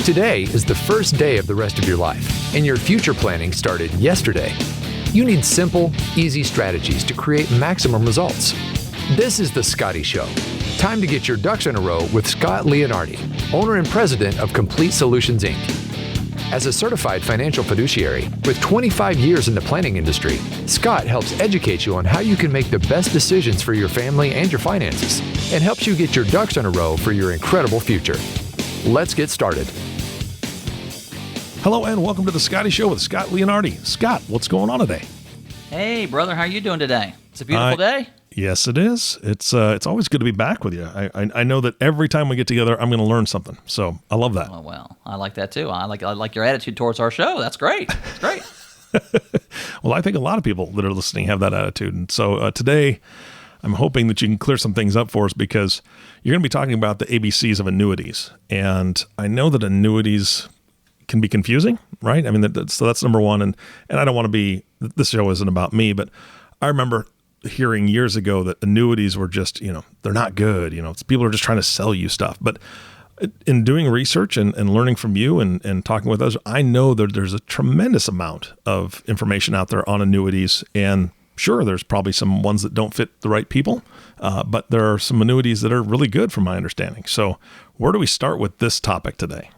Today is the first day of the rest of your life, and your future planning started yesterday. You need simple, easy strategies to create maximum results. This is The Scotty Show. Time to get your ducks in a row with Scott Leonardi, owner and president of Complete Solutions, Inc. As a certified financial fiduciary with 25 years in the planning industry, Scott helps educate you on how you can make the best decisions for your family and your finances, and helps you get your ducks in a row for your incredible future. Let's get started. Hello and welcome to The Scotty Show with Scott Leonardi. Scott, what's going on today? Hey, brother, how are you doing today? It's a beautiful day. Yes, it is. It's always good to be back with you. I know that every time we get together, I'm going to learn something. So I love that. Oh, well, I like that too. I like your attitude towards our show. That's great. It's great. Well, I think a lot of people that are listening have that attitude. And so today, I'm hoping that you can clear some things up for us because you're going to be talking about the ABCs of annuities. And I know that annuities can be confusing, right? I mean, so that's number one. And I don't want to be, this show isn't about me, but I remember hearing years ago that annuities were just, they're not good. People are just trying to sell you stuff. But in doing research and learning from you and talking with others, I know that there's a tremendous amount of information out there on annuities. And sure, there's probably some ones that don't fit the right people, but there are some annuities that are really good from my understanding. So where do we start with this topic today?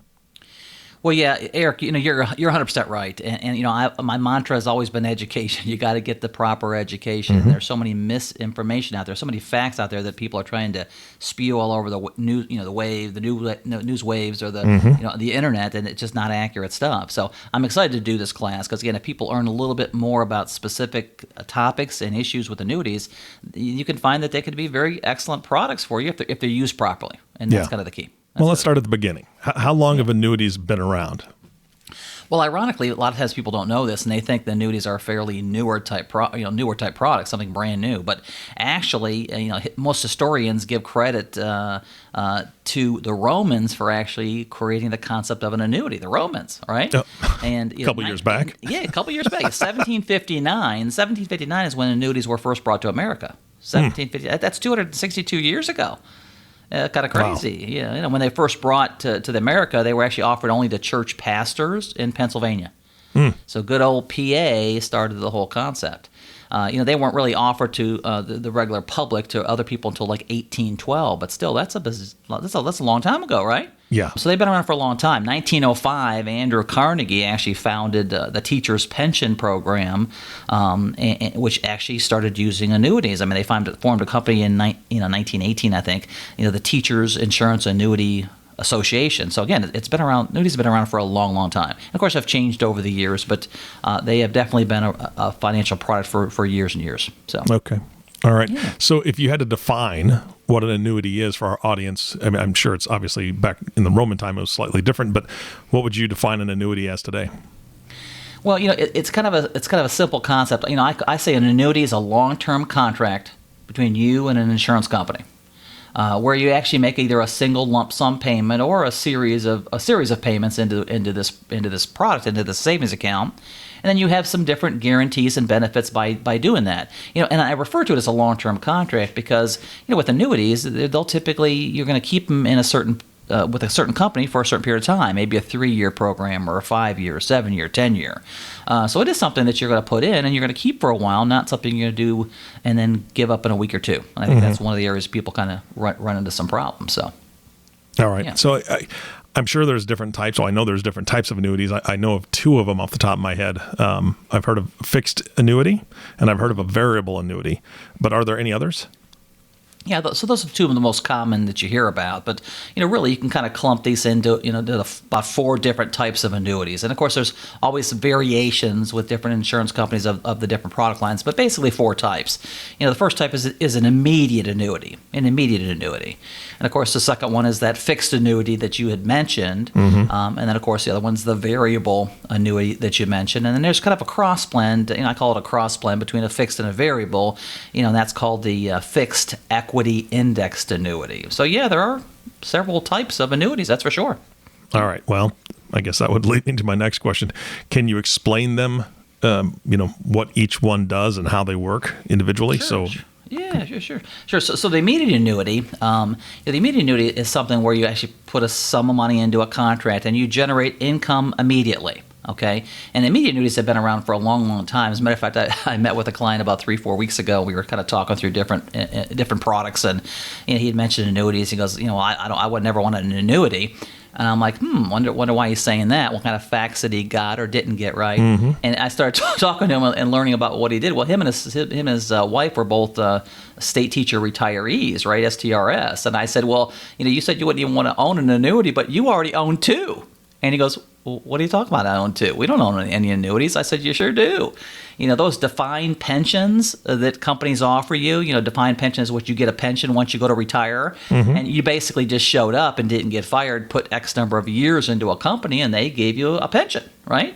Well, yeah, Eric, you're 100% right, and my mantra has always been education. You got to get the proper education. Mm-hmm. There's so many misinformation out there, so many facts out there that people are trying to spew all over the news, the news waves or the the internet, and it's just not accurate stuff. So I'm excited to do this class because again, if people learn a little bit more about specific topics and issues with annuities, you can find that they could be very excellent products for you if they're used properly, and that's kind of the key. Well, let's start at the beginning. How long have annuities been around? Well, ironically, a lot of times people don't know this, and they think the annuities are a fairly newer type product, something brand new. But actually, most historians give credit to the Romans for actually creating the concept of an annuity. The Romans, right? And a couple years back. Yeah, a couple years back. 1759. 1759 is when annuities were first brought to America. 1750. That's 262 years ago. Kind of crazy. Wow. When they first brought to America, they were actually offered only to church pastors in Pennsylvania. So good old PA started the whole concept. They weren't really offered to the regular public, to other people until like 1812. But still, that's a long time ago, right? Yeah. So they've been around for a long time. 1905, Andrew Carnegie actually founded the Teachers Pension Program, which actually started using annuities. I mean, they formed a company in 1918, I think. The Teachers Insurance Annuity Association. So again, it's been around. Annuities have been around for a long, long time. And of course, have changed over the years, but they have definitely been a financial product for years and years. So okay. All right. Yeah. So if you had to define what an annuity is for our audience, I mean, I'm sure it's obviously back in the Roman time it was slightly different, but what would you define an annuity as today? Well, it's kind of a simple concept. I say an annuity is a long-term contract between you and an insurance company, where you actually make either a single lump sum payment or a series of payments into this product, into the savings account. And then you have some different guarantees and benefits by doing that. And I refer to it as a long-term contract because with annuities, they'll typically, you're going to keep them in with a certain company for a certain period of time, maybe a 3-year program or a 5-year, 7-year, 10-year. So it is something that you're going to put in and you're going to keep for a while, not something you're going to do and then give up in a week or two. And I think that's one of the areas people kind of run into some problems. So, all right. Yeah. So I'm sure there's different types. Well, I know there's different types of annuities. I know of 2 of them off the top of my head. I've heard of fixed annuity and I've heard of a variable annuity. But are there any others? Yeah, so those are 2 of the most common that you hear about. But, really, you can kind of clump these into, about 4 different types of annuities. And, of course, there's always variations with different insurance companies of the different product lines, but basically 4 types. The first type is an immediate annuity, And, of course, the second one is that fixed annuity that you had mentioned. And then, of course, the other one's the variable annuity that you mentioned. And then there's kind of a cross blend. I call it a cross blend between a fixed and a variable. And that's called the fixed equity indexed annuity. So yeah, there are several types of annuities, that's for sure. All right. Well, I guess that would lead me to my next question. Can you explain them, what each one does and how they work individually? Sure. Yeah, sure. So the immediate annuity, the immediate annuity is something where you actually put a sum of money into a contract and you generate income immediately. Okay, and immediate annuities have been around for a long time. As a matter of fact, I met with a client about 3-4 weeks ago. We were kind of talking through different products, and he had mentioned annuities. He goes, I would never want an annuity. And I'm like, wonder why he's saying that. What kind of facts did he got or didn't get right? Mm-hmm. And I started talking to him and learning about what he did. Well, him and his wife were both state teacher retirees, right? STRS. And I said, well, you said you wouldn't even want to own an annuity, but you already own 2. And he goes, well, what are you talking about? I own 2. We don't own any annuities. I said, you sure do. Those defined pensions that companies offer you, defined pensions, what you get a pension once you go to retire. Mm-hmm. And you basically just showed up and didn't get fired, put X number of years into a company, and they gave you a pension, right?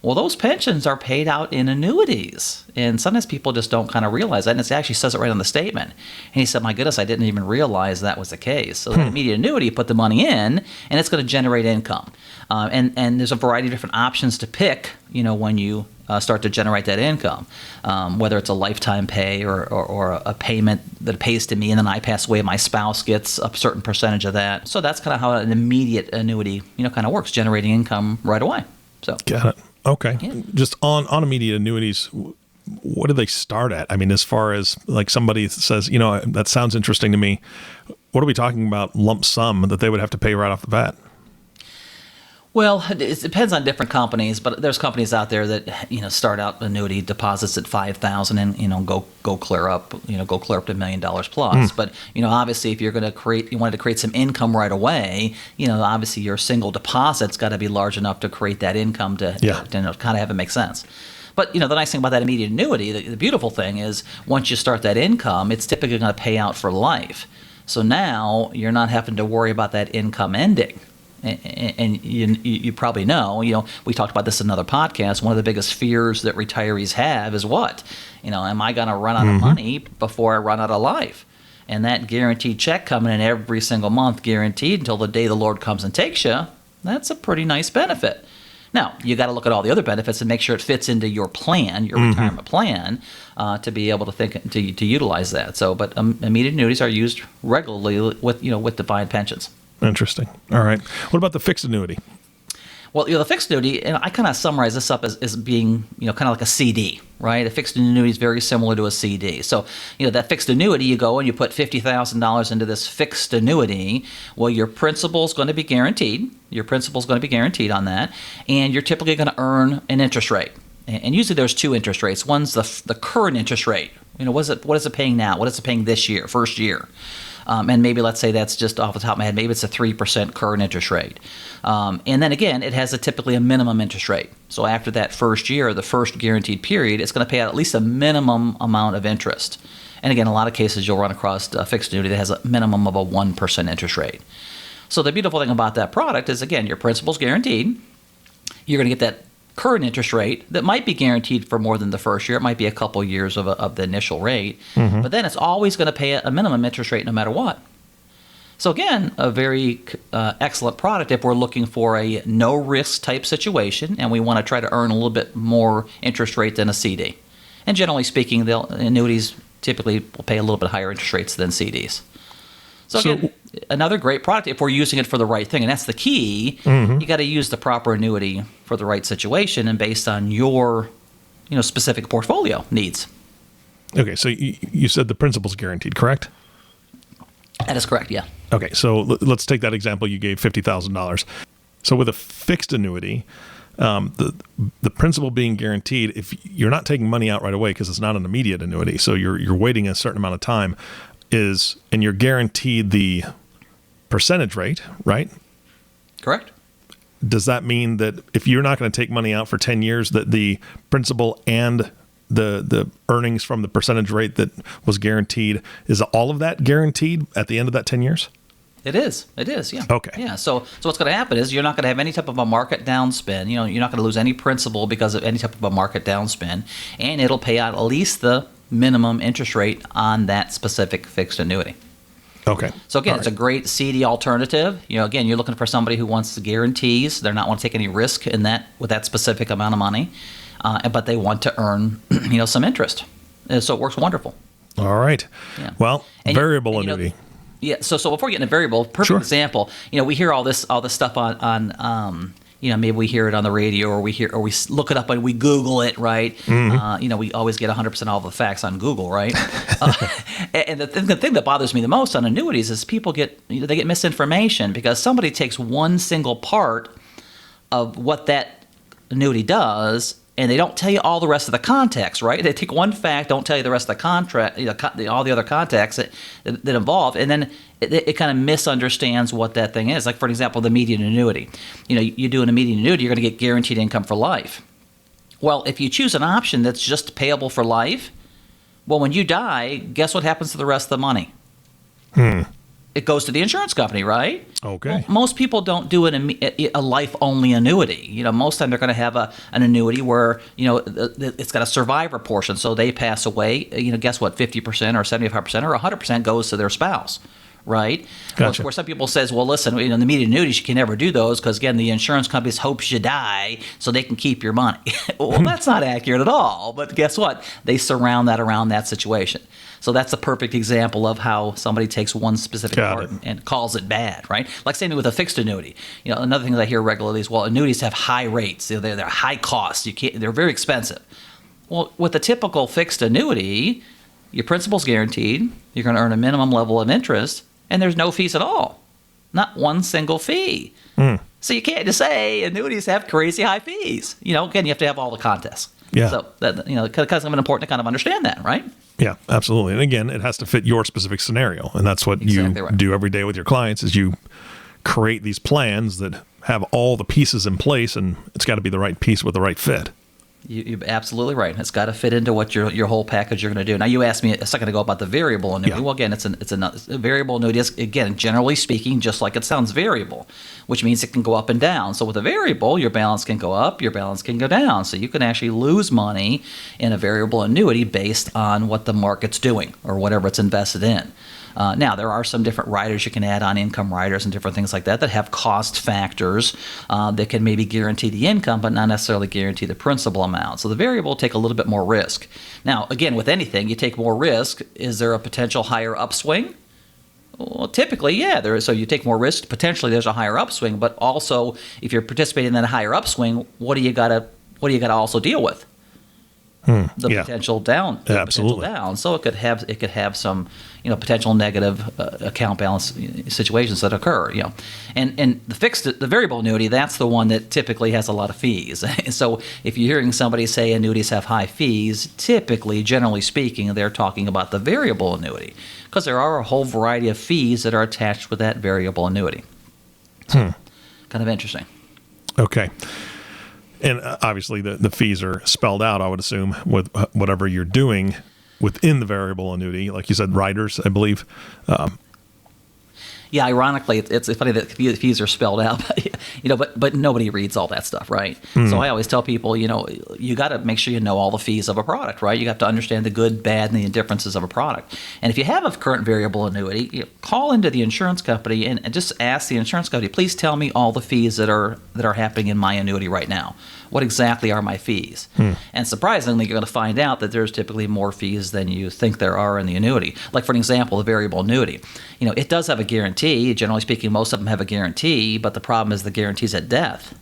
Well, those pensions are paid out in annuities. And sometimes people just don't kind of realize that. And it actually says it right on the statement. And he said, my goodness, I didn't even realize that was the case. So the immediate annuity, you put the money in, and it's going to generate income. And there's a variety of different options to pick, when you start to generate that income, whether it's a lifetime pay or a payment that pays to me, and then I pass away, my spouse gets a certain percentage of that. So that's kind of how an immediate annuity, kind of works, generating income right away. So got it. Okay. Yeah. Just on immediate annuities, what do they start at? I mean, as far as like somebody says, that sounds interesting to me. What are we talking about lump sum that they would have to pay right off the bat? Well, it depends on different companies, but there's companies out there that start out annuity deposits at $5,000 and go clear up to $1 million plus. But obviously, if you're going to you wanted to create some income right away, obviously your single deposit's got to be large enough to create that income to kind of have it make sense. But the nice thing about that immediate annuity, the beautiful thing is once you start that income, it's typically going to pay out for life. So now you're not having to worry about that income ending. And you probably know, we talked about this in another podcast. One of the biggest fears that retirees have is what? Am I going to run out of money before I run out of life? And that guaranteed check coming in every single month, guaranteed until the day the Lord comes and takes you, that's a pretty nice benefit. Now, you got to look at all the other benefits and make sure it fits into your plan, your retirement plan, to be able to think to utilize that. So, but immediate annuities are used regularly with defined pensions. Interesting. All right. What about the fixed annuity? Well, the fixed annuity, and I kind of summarize this up as being, kind of like a CD, right? A fixed annuity is very similar to a CD. So, that fixed annuity, you go and you put $50,000 into this fixed annuity. Well, your principal is going to be guaranteed. Your principal is going to be guaranteed on that, and you're typically going to earn an interest rate. And usually there's 2 interest rates. One's the current interest rate. What is it paying now? What is it paying this year, first year? And maybe let's say that's just off the top of my head, maybe it's a 3% current interest rate. And then again, it has typically a minimum interest rate. So after that first year, the first guaranteed period, it's going to pay out at least a minimum amount of interest. And again, in a lot of cases, you'll run across a fixed annuity that has a minimum of a 1% interest rate. So the beautiful thing about that product is, again, your principal's guaranteed. You're going to get that current interest rate that might be guaranteed for more than the first year. It might be a couple years of the initial rate, but then it's always going to pay a minimum interest rate no matter what. So again, a very excellent product if we're looking for a no-risk type situation and we want to try to earn a little bit more interest rate than a CD. And generally speaking, annuities typically will pay a little bit higher interest rates than CDs. So again, another great product if we're using it for the right thing. And that's the key. You got to use the proper annuity for the right situation and based on your specific portfolio needs. Okay, so you said the principal's guaranteed, correct? That is correct, yeah. Okay, so let's take that example you gave, $50,000. So with a fixed annuity, the principal being guaranteed, if you're not taking money out right away because it's not an immediate annuity, so you're waiting a certain amount of time, and you're guaranteed the percentage rate, right? Correct. Does that mean that if you're not going to take money out for 10 years, that the principal and the earnings from the percentage rate that was guaranteed, is all of that guaranteed at the end of that 10 years? It is, yeah. Okay. Yeah, so what's going to happen is you're not going to have any type of a market downspin. You're not going to lose any principal because of any type of a market downspin, and it'll pay out at least the minimum interest rate on that specific fixed annuity. Okay. So again, All it's right. a great CD alternative. Again, you're looking for somebody who wants the guarantees. They're not want to take any risk in that with that specific amount of money, but they want to earn, some interest. So it works wonderful. All right. Yeah. Well, And variable you know, annuity. Yeah. So before we get into variable, perfect Sure. example. We hear all this stuff on maybe we hear it on the radio or we look it up and we Google it, right? Mm-hmm. We always get 100% all the facts on Google, right? And the thing that bothers me the most on annuities is people they get misinformation because somebody takes one single part of what that annuity does, and they don't tell you all the rest of the context, right? They take one fact, don't tell you the rest of the contract, all the other contexts that involve, and then it kind of misunderstands what that thing is. Like, for example, the median annuity. You do an immediate annuity, you're going to get guaranteed income for life. Well, if you choose an option that's just payable for life, well, when you die, guess what happens to the rest of the money? It goes to the insurance company, right? Okay. Well, most people don't do a life-only annuity. Most of the time they're going to have an annuity where it's got a survivor portion. So they pass away. Guess what? 50% or 75% or 100% goes to their spouse, right? Gotcha. Where some people says, well, listen, in the immediate annuities you can never do those because again the insurance companies hopes you die so they can keep your money. Well, that's not accurate at all. But guess what? They surround that around that situation. So that's a perfect example of how somebody takes one specific part and calls it bad, right? Like same thing with a fixed annuity. Another thing that I hear regularly is, well, annuities have high rates. They're high costs. They're very expensive. Well, with a typical fixed annuity, your principal's guaranteed. You're going to earn a minimum level of interest, and there's no fees at all. Not one single fee. So you can't just say annuities have crazy high fees. Again, you have to have all the contests. Yeah. So that because it's important to kind of understand that, right? Yeah, absolutely. And again, it has to fit your specific scenario. And that's what you do every day with your clients is you create these plans that have all the pieces in place, and it's got to be the right piece with the right fit. You're absolutely right. It's got to fit into what your whole package you're going to do. Now, you asked me a second ago about the variable annuity. Yeah. Well, again, it's a variable annuity. Is, again, generally speaking, just like it sounds, variable, which means it can go up and down. So with a variable, your balance can go up, your balance can go down. So you can actually lose money in a variable annuity based on what the market's doing or whatever it's invested in. Now, there are some different riders you can add on, income riders and different things like that have cost factors that can maybe guarantee the income but not necessarily guarantee the principal amount. So the variable will take a little bit more risk. Now, again, with anything, you take more risk. Is there a potential higher upswing? Well, typically, yeah. There is. So you take more risk. Potentially, there's a higher upswing. But also, if you're participating in that higher upswing, what do you got to also deal with? The potential down, absolutely. Potential down. So it could have some, potential negative account balance situations that occur. And the variable annuity, that's the one that typically has a lot of fees. So if you're hearing somebody say annuities have high fees, typically, generally speaking, they're talking about the variable annuity because there are a whole variety of fees that are attached with that variable annuity. So, kind of interesting. Okay. And obviously the fees are spelled out, I would assume, with whatever you're doing within the variable annuity. Like you said, riders, I believe. Yeah, ironically, it's funny that the fees are spelled out, but nobody reads all that stuff, right? So I always tell people, you got to make sure you know all the fees of a product, right? You have to understand the good, bad, and the indifferences of a product. And if you have a current variable annuity, call into the insurance company and just ask the insurance company, please tell me all the fees that are happening in my annuity right now. What exactly are my fees? And surprisingly, you're going to find out that there's typically more fees than you think there are in the annuity. Like, for an example, the variable annuity. It does have a guarantee. Generally speaking, most of them have a guarantee, but the problem is the guarantee's at death.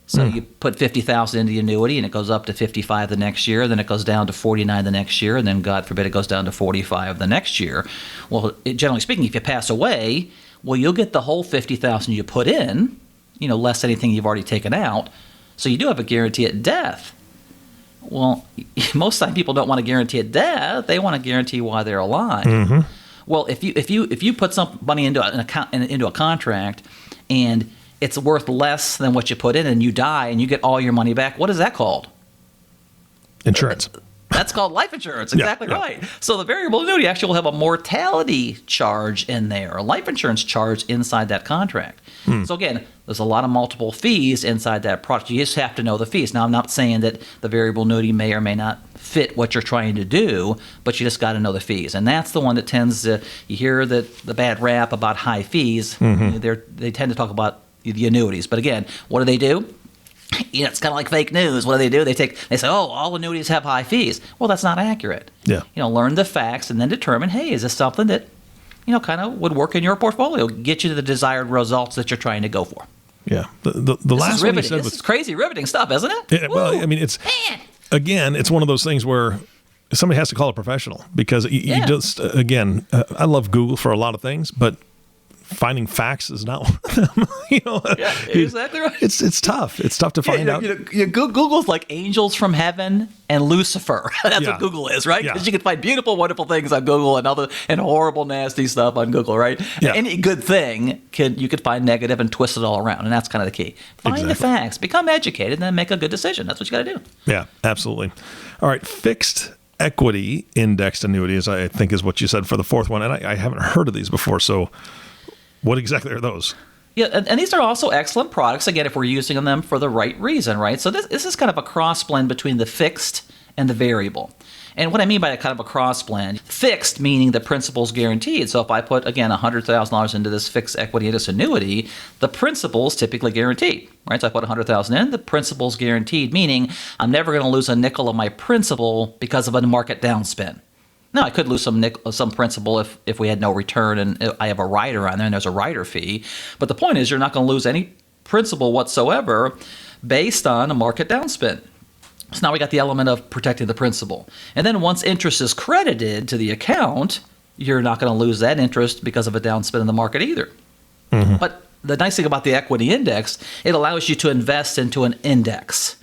So you put $50,000 into the annuity, and it goes up to $55,000 the next year, then it goes down to $49,000 the next year, and then, God forbid, it goes down to $45,000 the next year. Well, generally speaking, if you pass away, well, you'll get the whole $50,000 you put in, less anything you've already taken out. So you do have a guarantee at death. Well, most time people don't want a guarantee at death; they want a guarantee while they're alive. Well, if you put some money into a contract, and it's worth less than what you put in, and you die, and you get all your money back, what is that called? Insurance. That's called life insurance. Exactly right. So the variable annuity actually will have a mortality charge in there, a life insurance charge inside that contract. So again, there's a lot of multiple fees inside that product. You just have to know the fees. Now, I'm not saying that the variable annuity may or may not fit what you're trying to do, but you just got to know the fees. And that's the one that tends to, you hear the bad rap about high fees. They tend to talk about the annuities. But again, what do? it's kind of like fake news. What do? They say, oh, all annuities have high fees. Well, that's not accurate. Yeah. Learn the facts and then determine, hey, is this something that, kind of would work in your portfolio, get you to the desired results that you're trying to go for. Yeah. The last one you said this is crazy, riveting stuff, isn't it? Yeah, well, I mean, it's one of those things where somebody has to call a professional because you just, again, I love Google for a lot of things, but finding facts is not one of them. Yeah, exactly right. It's tough. It's tough to find out. Google's like angels from heaven and Lucifer. That's what Google is, right? Yeah. Because you can find beautiful, wonderful things on Google and horrible, nasty stuff on Google, right? Yeah. Any good thing you could find negative and twist it all around, and that's kind of the key. Find the facts, become educated, and then make a good decision. That's what you got to do. Yeah, absolutely. All right, fixed equity indexed annuities, I think, is what you said for the fourth one, and I haven't heard of these before, so what exactly are those? Yeah, and these are also excellent products, again, if we're using them for the right reason, right? So this is kind of a cross blend between the fixed and the variable. And what I mean by kind of a cross blend, fixed meaning the principal's guaranteed. So if I put, again, $100,000 into this fixed equity index annuity, the principal's typically guaranteed, right? So I put $100,000 in, the principal's guaranteed, meaning I'm never going to lose a nickel of my principal because of a market downspin. Now, I could lose some principal if we had no return and I have a rider on there and there's a rider fee. But the point is you're not going to lose any principal whatsoever based on a market downspin. So now we got the element of protecting the principal. And then once interest is credited to the account, you're not going to lose that interest because of a downspin in the market either. Mm-hmm. But the nice thing about the equity index, it allows you to invest into an index.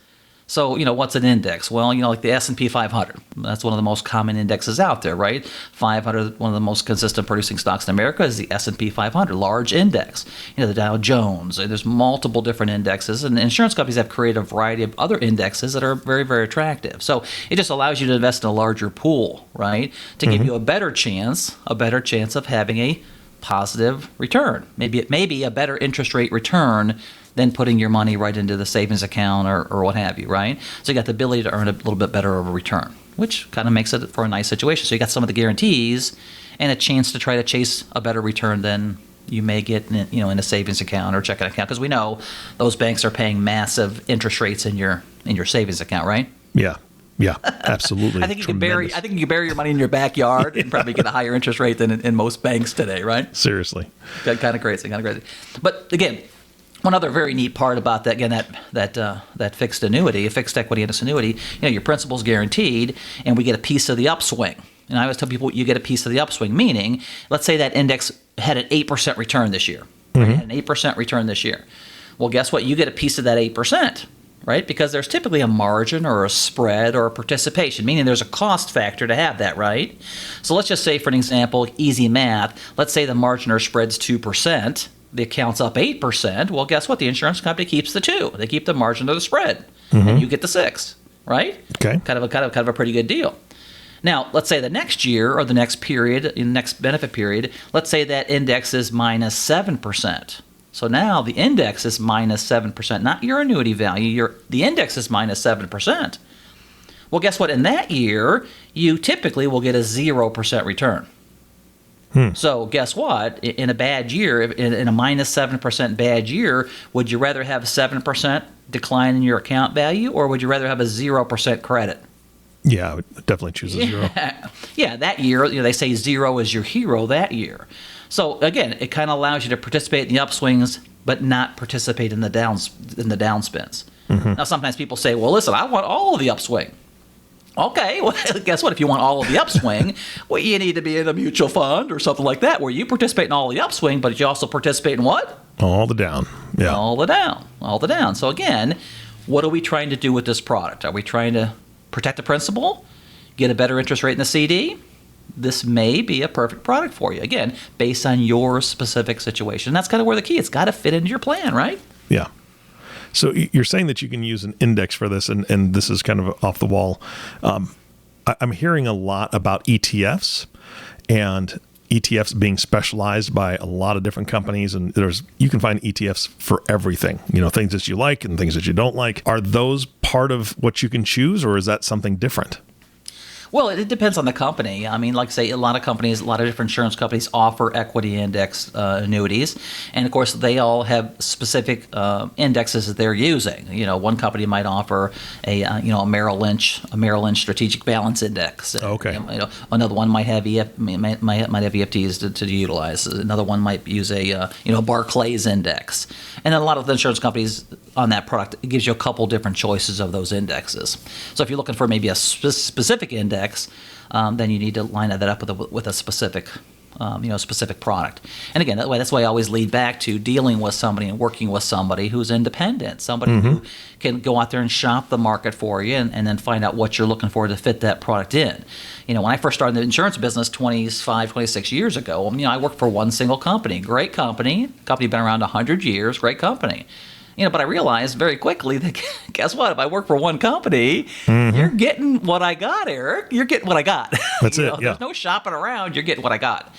So, what's an index? Well, like the S&P 500. That's one of the most common indexes out there, right? 500, one of the most consistent producing stocks in America is the S&P 500, large index. The Dow Jones. There's multiple different indexes, and insurance companies have created a variety of other indexes that are very, very attractive. So it just allows you to invest in a larger pool, right? To give you a better chance of having a positive return. Maybe a better interest rate return than putting your money right into the savings account or what have you, right? So you got the ability to earn a little bit better of a return, which kind of makes it for a nice situation. So you got some of the guarantees and a chance to try to chase a better return than you may get in a savings account or checking account, because we know those banks are paying massive interest rates in your savings account, right? Yeah, absolutely. I think you can bury your money in your backyard and probably get a higher interest rate than in most banks today, right? Seriously. Kind of crazy. But again, one other very neat part about that, again, that fixed annuity, a fixed equity index annuity, your principal's guaranteed, and we get a piece of the upswing. And I always tell people you get a piece of the upswing, meaning, let's say that index had an 8% return this year. Right? Had an 8% return this year. Well, guess what? You get a piece of that 8%. Right? Because there's typically a margin or a spread or a participation, meaning there's a cost factor to have that, right? So let's just say, for an example, easy math, let's say the margin or spread's 2%, the account's up 8%. Well, guess what? The insurance company keeps the 2. They keep the margin or the spread, and you get the 6, right? Okay. Kind of a pretty good deal. Now, let's say the next year or the next period, in the next benefit period, let's say that index is minus 7%. So now the index is minus 7%, not your annuity value. The index is minus 7%. Well, guess what? In that year, you typically will get a 0% return. So guess what? In a bad year, in a minus 7% bad year, would you rather have a 7% decline in your account value, or would you rather have a 0% credit? Yeah, I would definitely choose a 0. Yeah, that year, they say 0 is your hero that year. So again, it kind of allows you to participate in the upswings, but not participate in the downspins. Now, sometimes people say, "Well, listen, I want all of the upswing." Okay, well, guess what? If you want all of the upswing, well, you need to be in a mutual fund or something like that, where you participate in all the upswing, but you also participate in what? All the down. Yeah. All the down. So again, what are we trying to do with this product? Are we trying to protect the principal, get a better interest rate in the CD? This may be a perfect product for you. Again, based on your specific situation. And that's kind of where the key. It's got to fit into your plan, right? Yeah. So you're saying that you can use an index for this, and this is kind of off the wall. I'm hearing a lot about ETFs, and ETFs being specialized by a lot of different companies, and you can find ETFs for everything, things that you like and things that you don't like. Are those part of what you can choose, or is that something different? Well, it depends on the company. I mean, like I say, a lot of companies, a lot of different insurance companies offer equity index annuities, and of course, they all have specific indexes that they're using. One company might offer a Merrill Lynch Strategic Balance Index. Okay. Another one might have might have EFTs to utilize. Another one might use a Barclays Index, and then a lot of the insurance companies on that product, it gives you a couple different choices of those indexes. So if you're looking for maybe a specific index, then you need to line that up with a specific specific product. And again, that's why I always lead back to dealing with somebody and working with somebody who's independent, somebody who can go out there and shop the market for you and then find out what you're looking for to fit that product in. When I first started in the insurance business 26 years ago, I worked for one single company, great company been around 100 years, great company. But I realized very quickly that, guess what? If I work for one company, you're getting what I got, Eric. You're getting what I got. That's it. Yeah. There's no shopping around. You're getting what I got.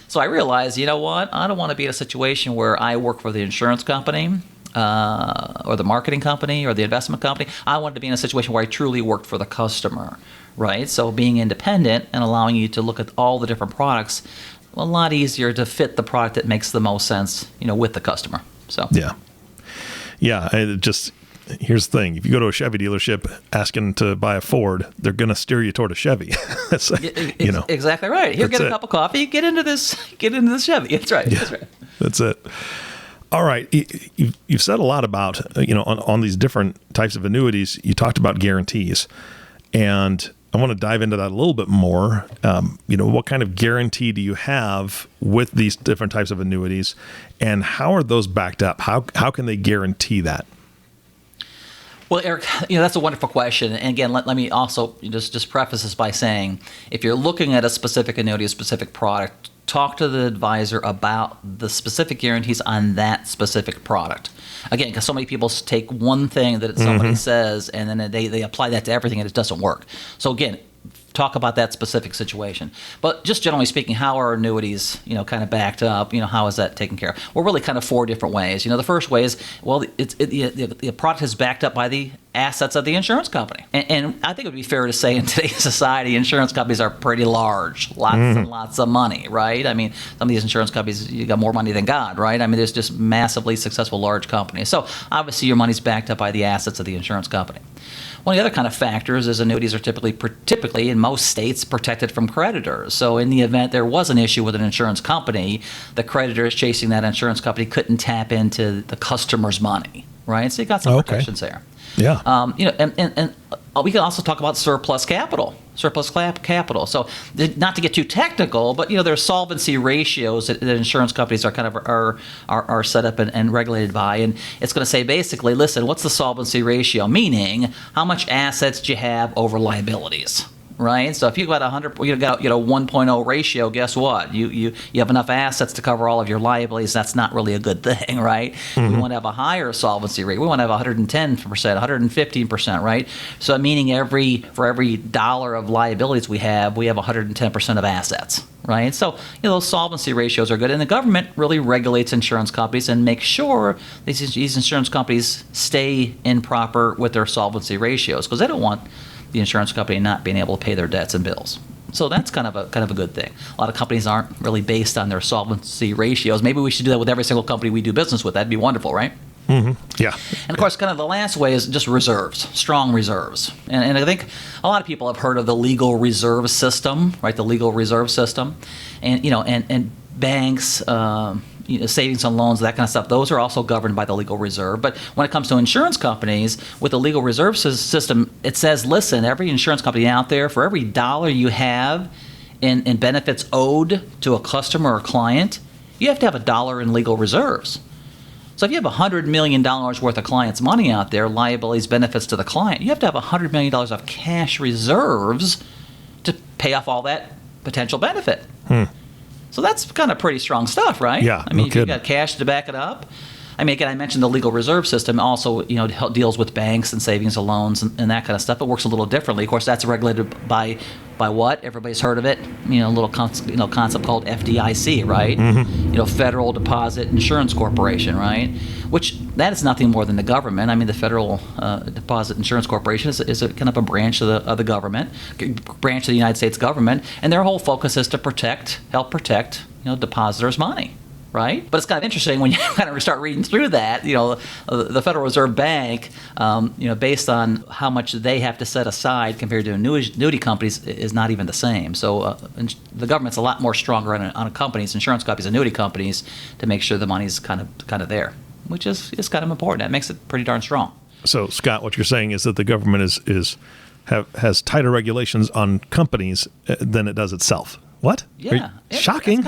So I realized, you know what? I don't want to be in a situation where I work for the insurance company or the marketing company or the investment company. I wanted to be in a situation where I truly worked for the customer, right? So being independent and allowing you to look at all the different products, a lot easier to fit the product that makes the most sense, with the customer. So yeah. Yeah, here's the thing. If you go to a Chevy dealership asking to buy a Ford, they're going to steer you toward a Chevy. That's exactly right. Here, get a cup of coffee. Get into this Chevy. That's right. Yeah, that's right. That's it. All right. You've said a lot about, on these different types of annuities. You talked about guarantees. And I want to dive into that a little bit more. What kind of guarantee do you have with these different types of annuities, and how are those backed up? How can they guarantee that? Well, Eric, that's a wonderful question. And again, let me also just preface this by saying, if you're looking at a specific annuity, a specific product, talk to the advisor about the specific guarantees on that specific product. Again, because so many people take one thing that somebody says and then they apply that to everything and it doesn't work. So again, talk about that specific situation. But just generally speaking, how are annuities, kind of backed up? How is that taken care of? Well, really kind of four different ways. The first way is, the product is backed up by the assets of the insurance company. And I think it would be fair to say in today's society, insurance companies are pretty large, lots and lots of money, right? I mean, some of these insurance companies, you got more money than God, right? I mean, there's just massively successful large companies. So obviously your money's backed up by the assets of the insurance company. One of the other kind of factors is annuities are typically in most states protected from creditors. So in the event there was an issue with an insurance company, the creditors chasing that insurance company couldn't tap into the customer's money, right? So you got some protections there. Yeah. And we can also talk about surplus capital. So not to get too technical, but there are solvency ratios that insurance companies are kind of are set up and regulated by, and it's going to say basically, listen, what's the solvency ratio? Meaning, how much assets do you have over liabilities? Right, so if you've got 100, you got 1.0 ratio, guess what? You have enough assets to cover all of your liabilities. That's not really a good thing, right? We want to have a higher solvency rate. We want to have 110%, 115%, right? So meaning for every dollar of liabilities we have 110% of assets, right? So those solvency ratios are good, and the government really regulates insurance companies and makes sure these insurance companies stay in proper with their solvency ratios, because they don't want the insurance company not being able to pay their debts and bills. So that's kind of a good thing. A lot of companies aren't really based on their solvency ratios. Maybe we should do that with every single company we do business with. That'd be wonderful, right? Yeah. And of course, kind of the last way is just reserves, strong reserves. And I think a lot of people have heard of the legal reserve system, right? The legal reserve system, and banks. Savings and loans, that kind of stuff, those are also governed by the legal reserve. But when it comes to insurance companies, with the legal reserve system, it says, listen, every insurance company out there, for every dollar you have in benefits owed to a customer or client, you have to have $1 in legal reserves. So if you have $100 million worth of client's money out there, liabilities, benefits to the client, you have to have $100 million of cash reserves to pay off all that potential benefit. So that's kind of pretty strong stuff, right? Yeah, I mean, no if you've got cash to back it up. I mean, again, I mentioned the legal reserve system also, deals with banks and savings and loans and that kind of stuff. It works a little differently. Of course, that's regulated by what? Everybody's heard of it. A little concept called FDIC, right? Federal Deposit Insurance Corporation, right? Which that is nothing more than the government. I mean, the Federal Deposit Insurance Corporation is a kind of a branch of the government, branch of the United States government, and their whole focus is to help protect, depositors' money. Right? But it's kind of interesting when you kind of start reading through that, the Federal Reserve Bank, based on how much they have to set aside compared to annuity companies is not even the same. So the government's a lot more stronger on companies, insurance companies, annuity companies, to make sure the money's kind of there, which is kind of important. That makes it pretty darn strong. So, Scott, what you're saying is that the government has tighter regulations on companies than it does itself. What? Yeah. Shocking.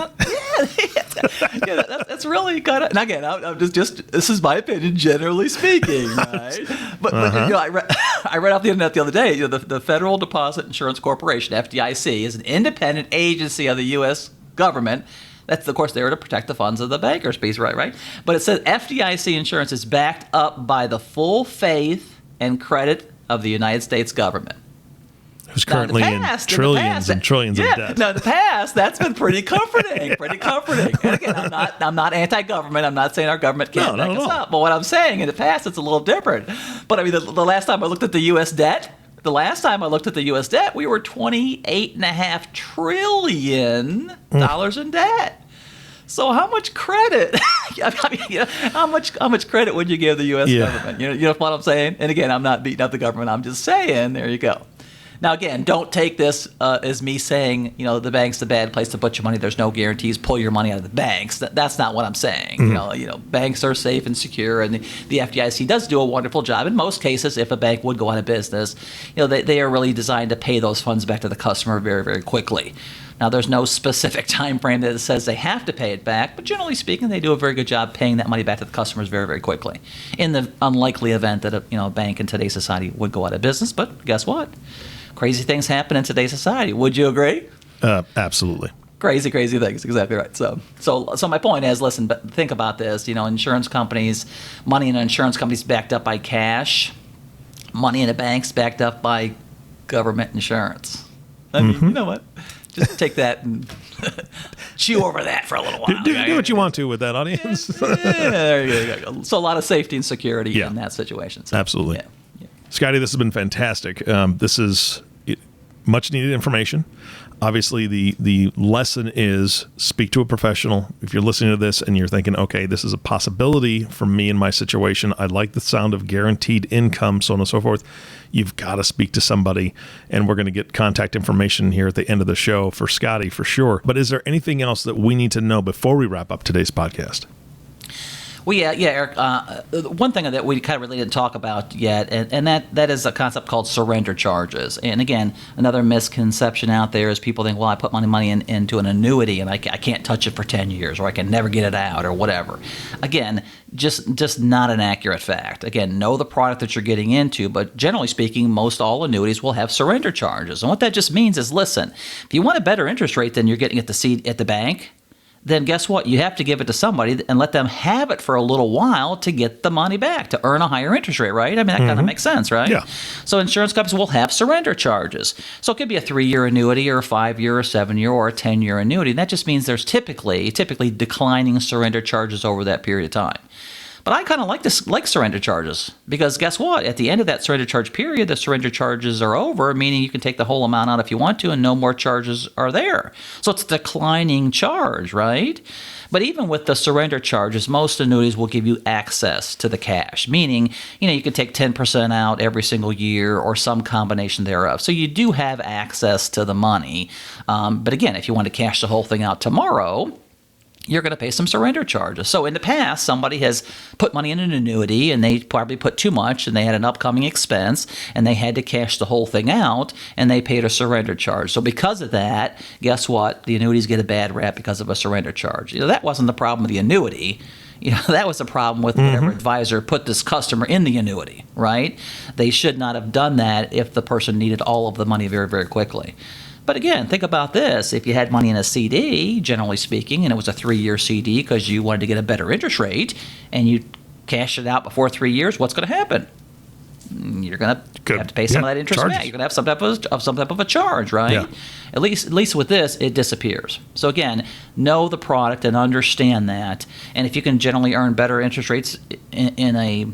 That's really kind of. And again, I'm just this is my opinion, generally speaking, right? But I read off the internet the other day. The Federal Deposit Insurance Corporation (FDIC) is an independent agency of the U.S. government. That's, of course, there to protect the funds of the bankers piece, right? But it says FDIC insurance is backed up by the full faith and credit of the United States government. Who's currently in trillions and trillions of debt. Now, in the past, that's been pretty comforting, And again, I'm not anti-government. I'm not saying our government can't back us up. But what I'm saying, in the past, it's a little different. But I mean, the last time I looked at the U.S. debt, we were $28.5 trillion in debt. So how much credit? How much credit would you give the U.S. government? You know what I'm saying? And again, I'm not beating up the government. I'm just saying, there you go. Now, again, don't take this as me saying, the bank's the bad place to put your money. There's no guarantees. Pull your money out of the banks. That's not what I'm saying. Banks are safe and secure, and the FDIC does do a wonderful job. In most cases, if a bank would go out of business, they are really designed to pay those funds back to the customer very, very quickly. Now, there's no specific time frame that says they have to pay it back, but generally speaking, they do a very good job paying that money back to the customers very, very quickly. In the unlikely event that a bank in today's society would go out of business, but guess what? Crazy things happen in today's society. Would you agree? Absolutely. Crazy things. Exactly right. So my point is, listen, but think about this. Insurance companies, money in insurance companies backed up by cash, money in the banks backed up by government insurance. I mean, you know what? Just take that and chew over that for a little while. Do what you want to with that, audience. There you go. So a lot of safety and security in that situation. So, absolutely. Yeah. Scotty, this has been fantastic. This is much needed information. Obviously, the lesson is speak to a professional. If you're listening to this and you're thinking, okay, this is a possibility for me in my situation, I like the sound of guaranteed income, so on and so forth, you've got to speak to somebody. And we're going to get contact information here at the end of the show for Scotty, for sure. But is there anything else that we need to know before we wrap up today's podcast? Well, Eric, one thing that we kind of really didn't talk about yet, and that is a concept called surrender charges. And again, another misconception out there is people think, well, I put my money into an annuity and I can't touch it for 10 years, or I can never get it out, or whatever. Again, just not an accurate fact. Again, know the product that you're getting into, but generally speaking, most all annuities will have surrender charges. And what that just means is, listen, if you want a better interest rate than you're getting at the bank, then guess what? You have to give it to somebody and let them have it for a little while to get the money back, to earn a higher interest rate, right? I mean, that kind of makes sense, right? Yeah. So insurance companies will have surrender charges. So it could be a 3-year annuity or a 5-year or 7-year or a 10-year annuity. And that just means there's typically declining surrender charges over that period of time. But I kind of like surrender charges, because guess what? At the end of that surrender charge period, the surrender charges are over, meaning you can take the whole amount out if you want to, and no more charges are there. So it's a declining charge, right? But even with the surrender charges, most annuities will give you access to the cash, meaning you can take 10% out every single year or some combination thereof. So you do have access to the money. But again, if you want to cash the whole thing out tomorrow, you're going to pay some surrender charges. So in the past, somebody has put money in an annuity and they probably put too much and they had an upcoming expense and they had to cash the whole thing out and they paid a surrender charge. So because of that, guess what? The annuities get a bad rap because of a surrender charge. That wasn't the problem with the annuity. That was the problem with whatever advisor put this customer in the annuity, right? They should not have done that if the person needed all of the money very, very quickly. But again, think about this. If you had money in a CD, generally speaking, and it was a 3-year CD because you wanted to get a better interest rate, and you cash it out before 3 years, what's going to happen? You're going to have to pay some of that interest back. You're going to have some type of a charge, right? Yeah. At least with this, it disappears. So again, know the product and understand that. And if you can generally earn better interest rates in a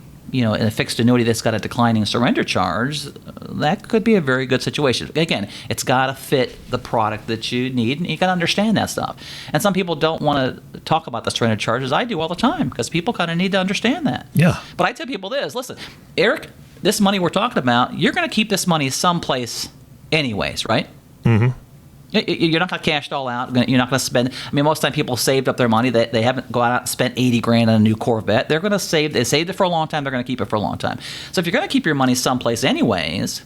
fixed annuity that's got a declining surrender charge, that could be a very good situation. Again, it's got to fit the product that you need, and you got to understand that stuff. And some people don't want to talk about the surrender charges. I do all the time because people kind of need to understand that. Yeah. But I tell people this: listen, Eric, this money we're talking about, you're going to keep this money someplace anyways, right? Mm-hmm. You're not going to cash it all out. You're not going to spend. I mean, most of the time people saved up their money. They haven't gone out and spent $80,000 on a new Corvette. They're going to save. They saved it for a long time. They're going to keep it for a long time. So if you're going to keep your money someplace anyways,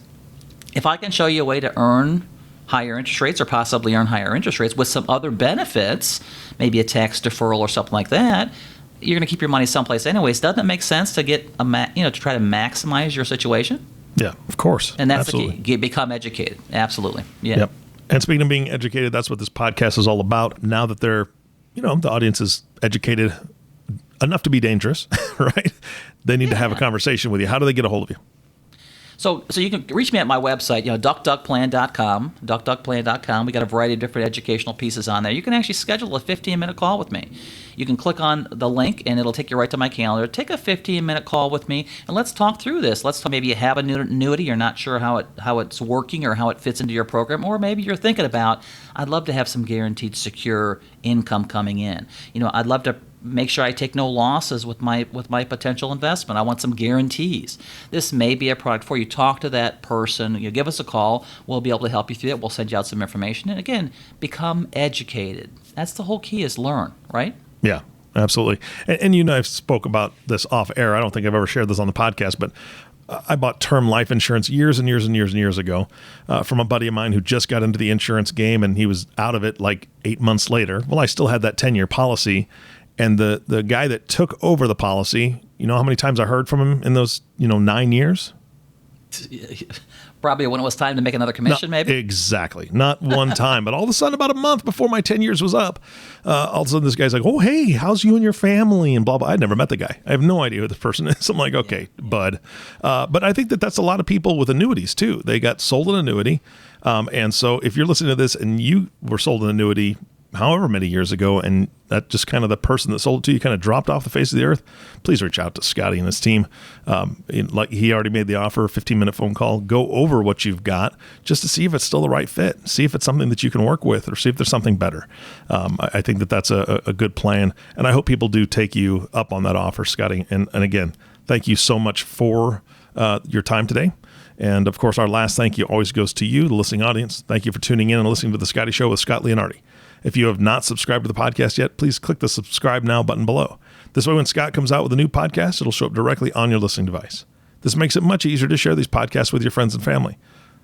if I can show you a way to earn higher interest rates or possibly earn higher interest rates with some other benefits, maybe a tax deferral or something like that, you're going to keep your money someplace anyways. Doesn't it make sense to get to try to maximize your situation? Yeah, of course. And that's absolutely the key. Become educated. Absolutely. Yeah. Yep. And speaking of being educated, that's what this podcast is all about. Now that they're, the audience is educated enough to be dangerous, right? They need to have a conversation with you. How do they get a hold of you? So you can reach me at my website, duckduckplan.com, duckduckplan.com. We got a variety of different educational pieces on there. You can actually schedule a 15-minute call with me. You can click on the link, and it'll take you right to my calendar. Take a 15-minute call with me, and let's talk through this. Let's talk, maybe you have an annuity, you're not sure how it's working or how it fits into your program, or maybe you're thinking about, I'd love to have some guaranteed secure income coming in. I'd love to make sure I take no losses with my potential investment. I want some guarantees. This may be a product for you. Talk to that person. You give us a call. We'll be able to help you through it. We'll send you out some information. And again, become educated. That's the whole key, is learn, right? Yeah, absolutely. And I've spoke about this off air. I don't think I've ever shared this on the podcast, but I bought term life insurance years and years and years and years ago from a buddy of mine who just got into the insurance game, and he was out of it like 8 months later. Well, I still had that 10-year policy. And the guy that took over the policy, how many times I heard from him in those, 9 years? Probably when it was time to make another commission, maybe? Exactly. Not one time. But all of a sudden, about a month before my 10 years was up, all of a sudden this guy's like, oh, hey, how's you and your family? And blah, blah. I'd never met the guy. I have no idea who this person is. I'm like, okay, bud. But I think that's a lot of people with annuities, too. They got sold an annuity. And so if you're listening to this and you were sold an annuity however many years ago, and that just kind of the person that sold it to you kind of dropped off the face of the earth, please reach out to Scotty and his team. Like he already made the offer, a 15-minute phone call, go over what you've got just to see if it's still the right fit, see if it's something that you can work with, or see if there's something better. I think that's a good plan, and I hope people do take you up on that offer, Scotty. And again, thank you so much for your time today. And of course, our last thank you always goes to you, the listening audience. Thank you for tuning in and listening to The Scotty Show with Scott Leonardi. If you have not subscribed to the podcast yet, please click the subscribe now button below. This way, when Scott comes out with a new podcast, it'll show up directly on your listening device. This makes it much easier to share these podcasts with your friends and family.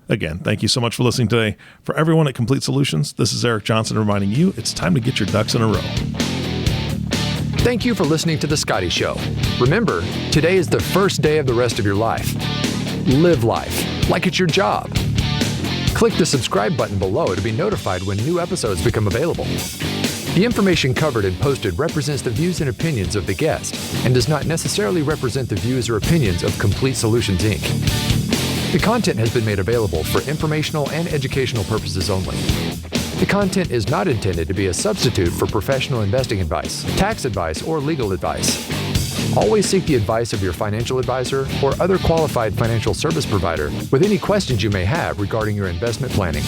Again, thank you so much for listening today. For everyone at Complete Solutions, this is Eric Johnson reminding you it's time to get your ducks in a row. Thank you for listening to The Scotty Show. Remember, today is the first day of the rest of your life. Live life like it's your job. Click the subscribe button below to be notified when new episodes become available. The information covered and posted represents the views and opinions of the guest and does not necessarily represent the views or opinions of Complete Solutions, Inc. The content has been made available for informational and educational purposes only. The content is not intended to be a substitute for professional investing advice, tax advice, or legal advice. Always seek the advice of your financial advisor or other qualified financial service provider with any questions you may have regarding your investment planning.